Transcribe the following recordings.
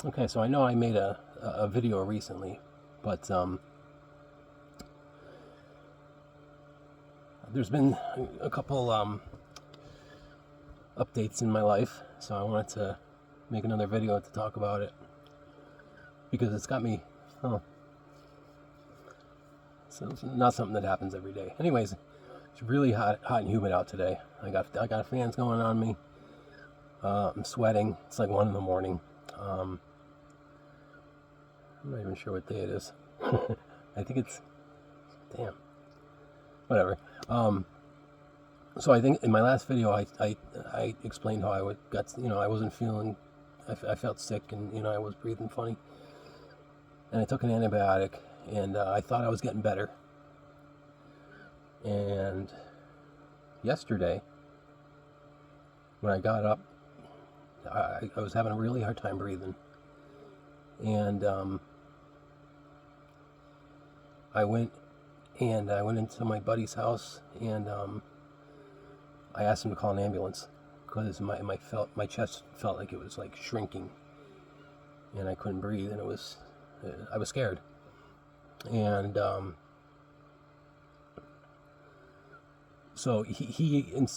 Okay, so I know I made a video recently, but there's been a couple updates in my life, so I wanted to make another video to talk about it because it's got me. Oh, so it's not something that happens every day. Anyways, it's really hot and humid out today. I got fans going on me. I'm sweating. It's like 1 in the morning. I'm not even sure what day it is. I think it's damn. Whatever. So I think in my last video, I explained how I wasn't feeling, I felt sick, and I was breathing funny, and I took an antibiotic, and I thought I was getting better. And yesterday, when I got up, I was having a really hard time breathing, and I went into my buddy's house, and I asked him to call an ambulance because my chest felt like it was like shrinking, and I couldn't breathe, and I was scared. And so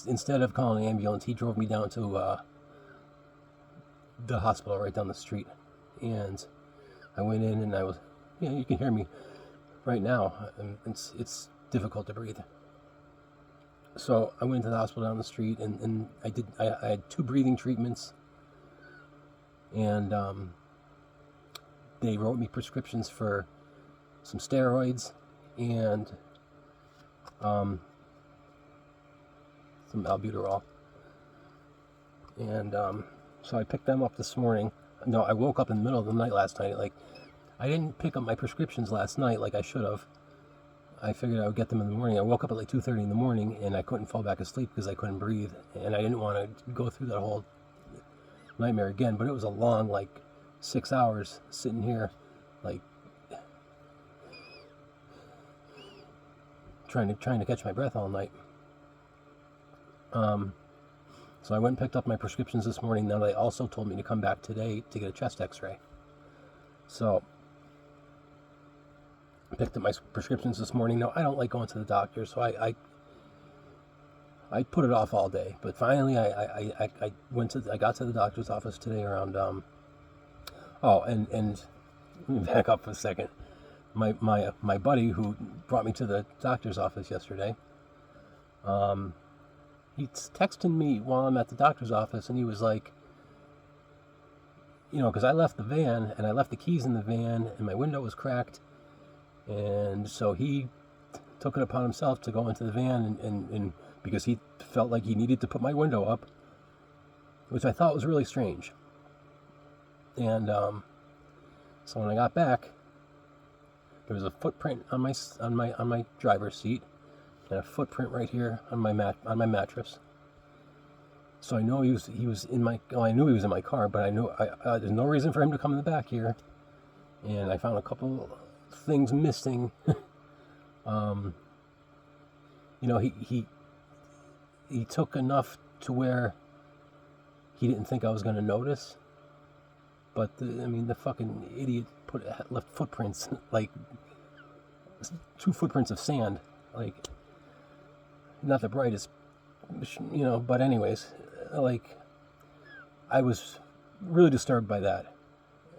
instead of calling an ambulance, he drove me down to the hospital right down the street, and I went in, and you can hear me right now. It's difficult to breathe. So I went to the hospital down the street, and I had 2 breathing treatments, and they wrote me prescriptions for some steroids and some albuterol. And so I picked them up this morning. No, I woke up in the middle of the night last night. Like, I didn't pick up my prescriptions last night like I should have. I figured I would get them in the morning. I woke up at like 2:30 in the morning, and I couldn't fall back asleep because I couldn't breathe, and I didn't want to go through that whole nightmare again. But it was a long, like, 6 hours sitting here, like, trying to catch my breath all night. So I went and picked up my prescriptions this morning. Now they also told me to come back today to get a chest X-ray. So I picked up my prescriptions this morning. Now I don't like going to the doctor, so I put it off all day. But finally, I got to the doctor's office today around and let me back up for a second. My buddy who brought me to the doctor's office yesterday, he's texting me while I'm at the doctor's office, and he was like, because I left the van, and I left the keys in the van, and my window was cracked, and so he took it upon himself to go into the van, and because he felt like he needed to put my window up, which I thought was really strange. And so when I got back, there was a footprint on my driver's seat, and a footprint right here on my mattress. So I know he was in my. Well, I knew he was in my car, but I knew there's no reason for him to come in the back here. And I found a couple things missing. He took enough to where he didn't think I was going to notice. But the fucking idiot left footprints, like 2 footprints of sand, like not the brightest, but anyways, like, I was really disturbed by that,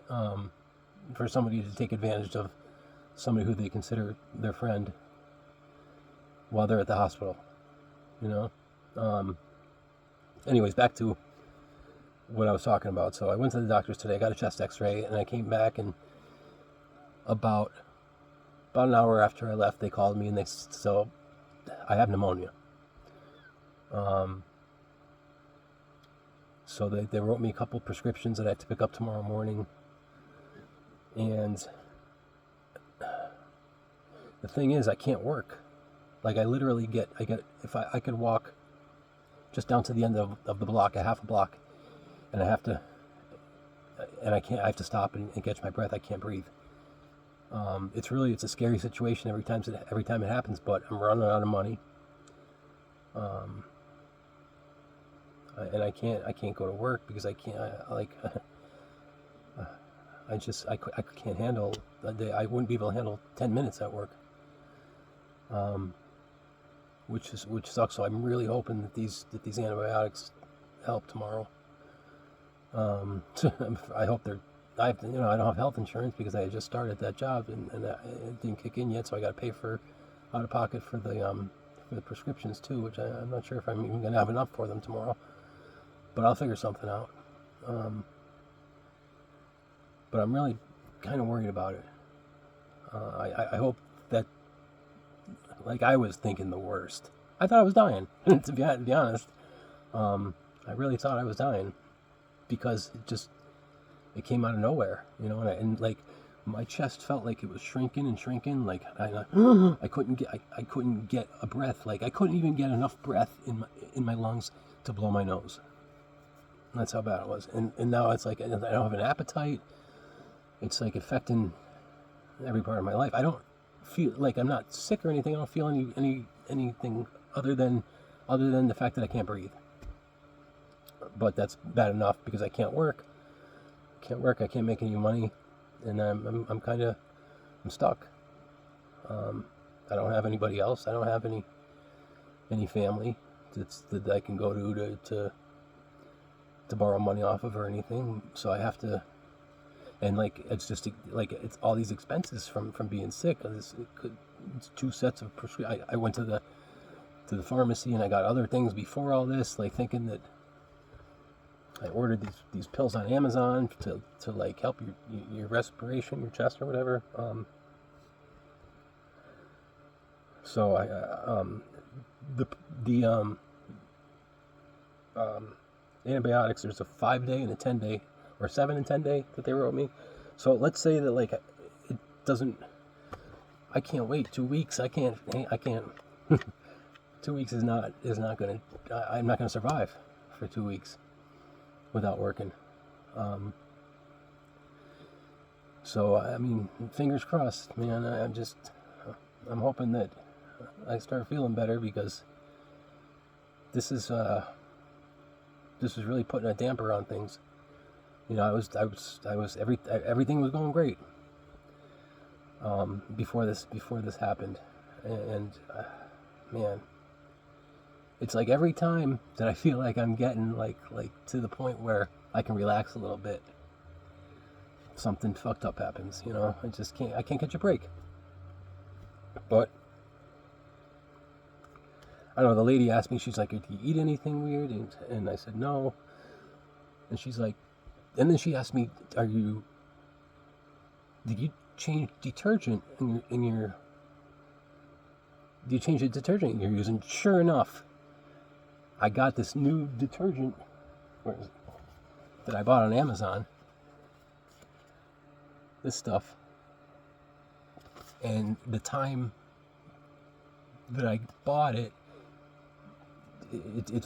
for somebody to take advantage of somebody who they consider their friend while they're at the hospital, anyways, back to what I was talking about. So I went to the doctor's today, got a chest X-ray, and I came back, and about an hour after I left, they called me, and so I have pneumonia. So they wrote me a couple prescriptions that I have to pick up tomorrow morning. And the thing is, I can't work. Like, if I could walk just down to the end of the block, a half a block, and I have to stop and catch my breath. I can't breathe. It's a scary situation every time it happens, but I'm running out of money. And I can't go to work because I can't, I can't handle a day. I wouldn't be able to handle 10 minutes at work. Which sucks. So I'm really hoping that these antibiotics help tomorrow. I hope I don't have health insurance because I had just started that job and it didn't kick in yet, so I got to pay for out of pocket for the prescriptions too, which I'm not sure if I'm even gonna have enough for them tomorrow. But I'll figure something out. But I'm really kind of worried about it. I hope that, like, I was thinking the worst. I thought I was dying, to be honest. I really thought I was dying because it came out of nowhere, and like my chest felt like it was shrinking and shrinking. Like I couldn't get a breath. Like I couldn't even get enough breath in my lungs to blow my nose. That's how bad it was. And now it's like I don't have an appetite. It's like affecting every part of my life. I don't feel like I'm not sick or anything. I don't feel anything other than the fact that I can't breathe. But that's bad enough because I can't work. I can't make any money, and I'm stuck. I don't have anybody else. I don't have any family that I can go to borrow money off of or anything. So I have to, and like it's all these expenses from being sick. It's 2 sets of prescription. I went to the pharmacy and I got other things before all this, like thinking that I ordered these pills on Amazon to like help your respiration, your chest or whatever. So antibiotics, there's a 5-day and a 10-day, or 7 and 10 day that they wrote me. So let's say that like it doesn't. I can't wait 2 weeks. I can't. 2 weeks is not gonna. I'm not gonna survive for 2 weeks without working. So I mean, fingers crossed, man. I'm hoping that I start feeling better because this is really putting a damper on things. Everything was going great before this happened, and man, it's like every time that I feel like I'm getting like to the point where I can relax a little bit, something fucked up happens. I can't catch a break. But I don't know. The lady asked me, she's like, "Do you eat anything weird?" And I said no. And she's like, and then she asked me, did you change detergent in your do you change the detergent you're using? Sure enough, I got this new detergent that I bought on Amazon. This stuff. And the time that I bought it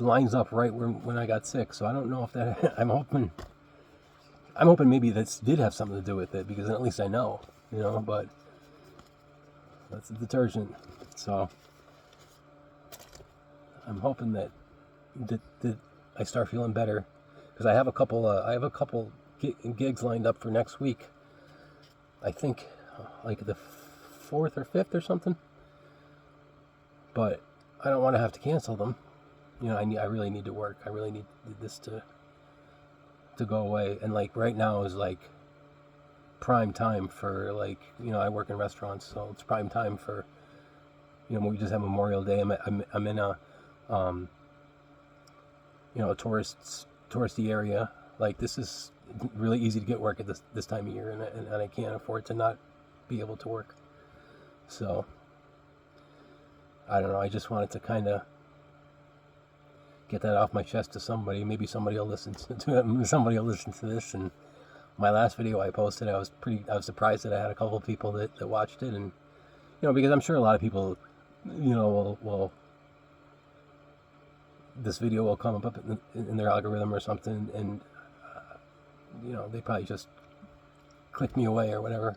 lines up right when I got sick. So I don't know if that. I'm hoping maybe this did have something to do with it, because at least I know, But that's the detergent. So I'm hoping that I start feeling better, because I have a couple gigs lined up for next week. I think like the 4th or 5th or something. But I don't want to have to cancel them. I really need to work. I really need this to go away. And like right now is like prime time for like, I work in restaurants, so it's prime time for, we just have Memorial Day. I'm in a a touristy area. Like this is really easy to get work at this time of year, and I can't afford to not be able to work. So I don't know. I just wanted to kind of get that off my chest to somebody. Maybe somebody will listen to it. Somebody will listen to this. And my last video I posted, I was surprised that I had a couple of people that watched it, and because I'm sure a lot of people, will this video will come up in their algorithm or something, and they probably just click me away or whatever.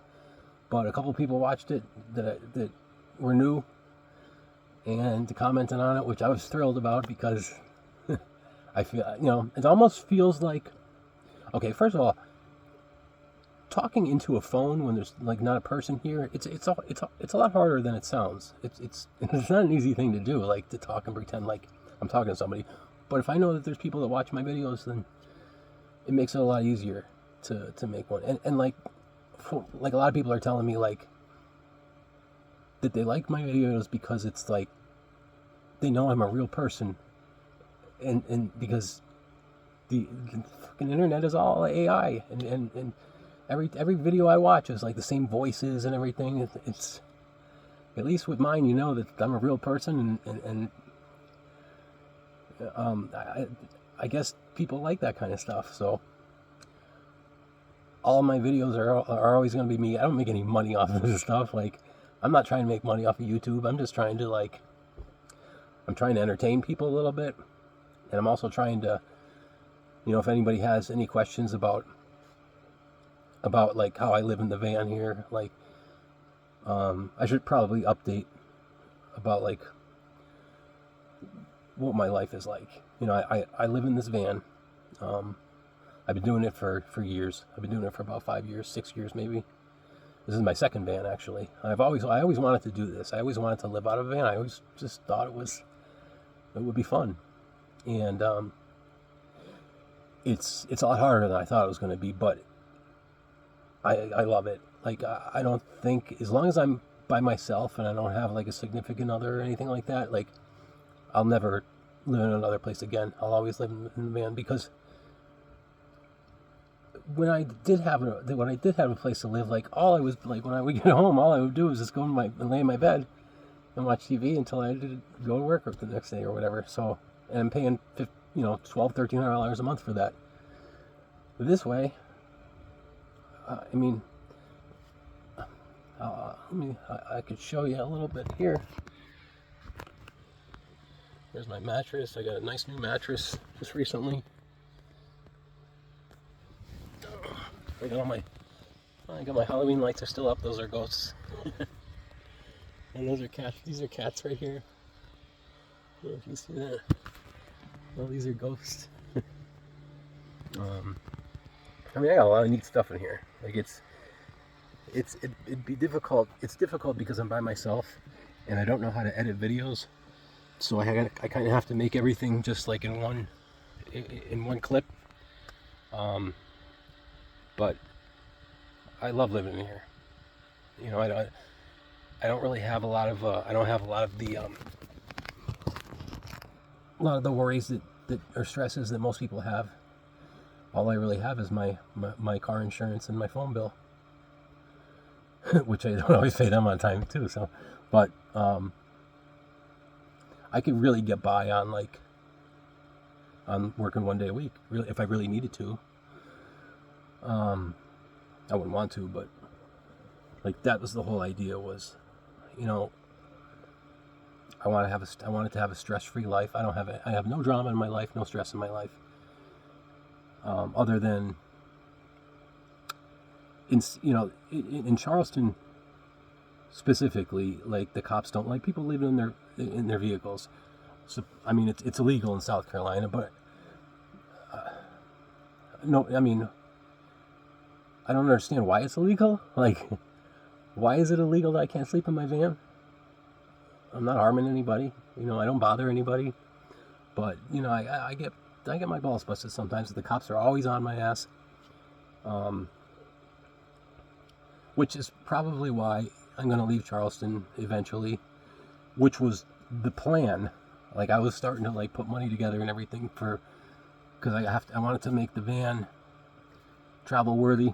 But a couple of people watched it that were new and commented on it, which I was thrilled about, because I feel, it almost feels like, okay, first of all, talking into a phone when there's like not a person here, it's a lot harder than it sounds. It's not an easy thing to do, like to talk and pretend like I'm talking to somebody. But if I know that there's people that watch my videos, then it makes it a lot easier to make one. And like a lot of people are telling me like that they like my videos because it's like they know I'm a real person, and because the fucking internet is all AI, and every video I watch is like the same voices and everything. It's at least with mine, you know that I'm a real person, and I guess people like that kind of stuff. So all of my videos are always going to be me. I don't make any money off of this stuff. Like, I'm not trying to make money off of YouTube. I'm just trying to I'm trying to entertain people a little bit, and I'm also trying to, if anybody has any questions about like how I live in the van here, like, I should probably update about like what my life is like. I live in this van. I've been doing it for years. I've been doing it for about 5 years, 6 years maybe. This is my second van, actually. I always wanted to do this. I always wanted to live out of a van. I always just thought it would be fun, and it's a lot harder than I thought it was going to be, but I love it. Like, I don't think, as long as I'm by myself and I don't have like a significant other or anything like that, like, I'll never live in another place again. I'll always live in the van, because when I did have a place to live, like, all I was like, when I would get home, all I would do was just go and lay in my bed and watch TV until I had to go to work the next day or whatever. So, and I'm paying $1,200-$1,300 a month for that. This way, I could show you a little bit here. There's my mattress. I got a nice new mattress just recently. I got my Halloween lights are still up. Those are ghosts. And those are cats. These are cats right here. I don't know if you see that. Well, these are ghosts. I got a lot of neat stuff in here. Like, it'd be difficult. It's difficult because I'm by myself and I don't know how to edit videos. So I kind of have to make everything just like in one clip. But I love living here. I don't really have a lot of I don't have a lot of the worries that or stresses that most people have. All I really have is my car insurance and my phone bill, which I don't always pay them on time too. So, but I could really get by on working 1 day a week, really, if I really needed to. I wouldn't want to, but like, that was the whole idea, was, I wanted to have a stress-free life. I have no drama in my life, no stress in my life. Other than in Charleston specifically, like, the cops don't like people living in their vehicles. So it's illegal in South Carolina, but no, I don't understand why it's illegal. Like, why is it illegal that I can't sleep in my van? I'm not harming anybody. I don't bother anybody. But I get my balls busted sometimes. The cops are always on my ass. Which is probably why I'm going to leave Charleston eventually, which was the plan. Like, I was starting to put money together and everything because I wanted to make the van travel worthy.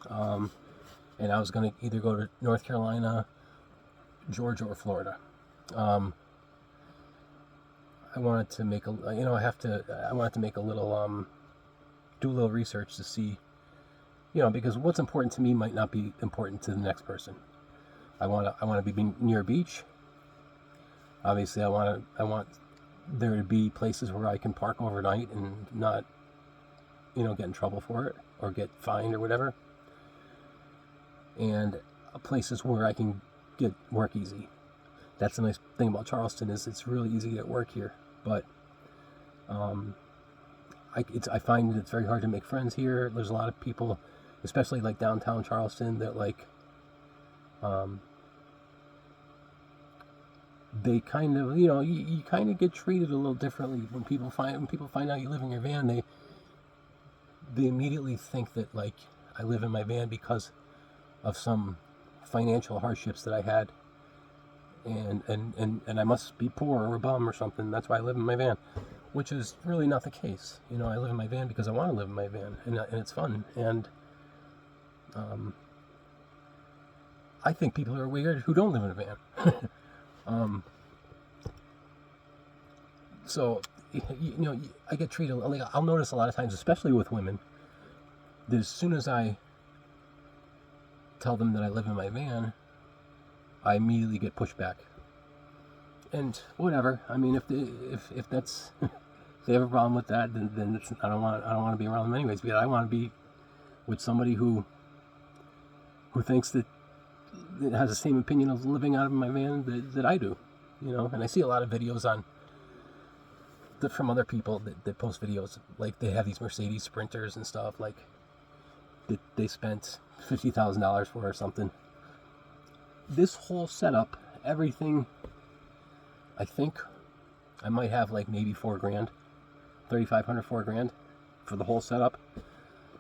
And I was going to either go to North Carolina, Georgia, or Florida. I wanted to make I wanted to make a little, do a little research to see, because what's important to me might not be important to the next person. I want to be near a beach. Obviously, I want there to be places where I can park overnight and not, get in trouble for it or get fined or whatever. And places where I can get work easy. That's the nice thing about Charleston, is it's really easy to get work here. But I find it's very hard to make friends here. There's a lot of people especially like downtown Charleston, that like they kind of, you kind of get treated a little differently when people find out you live in your van. They immediately think that like I live in my van because of some financial hardships that I had, and I must be poor or a bum or something. That's why I live in my van, which is really not the case. I live in my van because I want to live in my van, and it's fun. And I think people are weird who don't live in a van. So, I get treated, like, I'll notice a lot of times, especially with women, that as soon as I tell them that I live in my van, I immediately get pushed back. And whatever. I mean, if that's if they have a problem with that, then I don't want to be around them anyways. Because I want to be with somebody who thinks that has the same opinion of living out of my van that I do. And I see a lot of videos from other people that post videos, like they have these Mercedes Sprinters and stuff, like that they spent $50,000 for or something. This whole setup, everything, I think I might have like maybe $4,000, $3,500, $4,000 for the whole setup.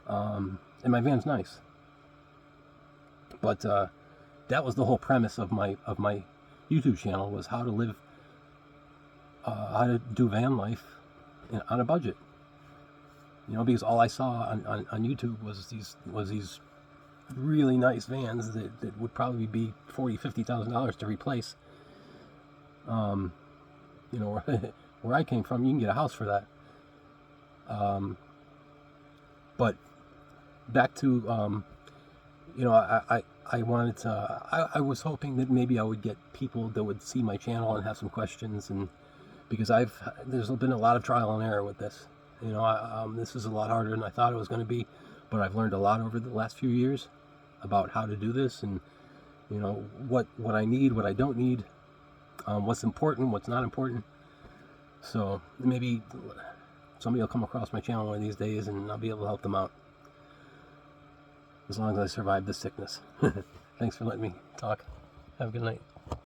And my van's nice, but that was the whole premise of my YouTube channel, was how to live, how to do van life on a budget. Because all I saw on YouTube was these really nice vans that would probably be $40,000-$50,000 to replace. Where I came from, you can get a house for that. But back to I wanted to. I was hoping that maybe I would get people that would see my channel and have some questions, and because there's been a lot of trial and error with this. This is a lot harder than I thought it was going to be, but I've learned a lot over the last few years about how to do this, and what I need, what I don't need, what's important, what's not important. So maybe somebody will come across my channel one of these days, and I'll be able to help them out, as long as I survive this sickness. Thanks for letting me talk. Have a good night.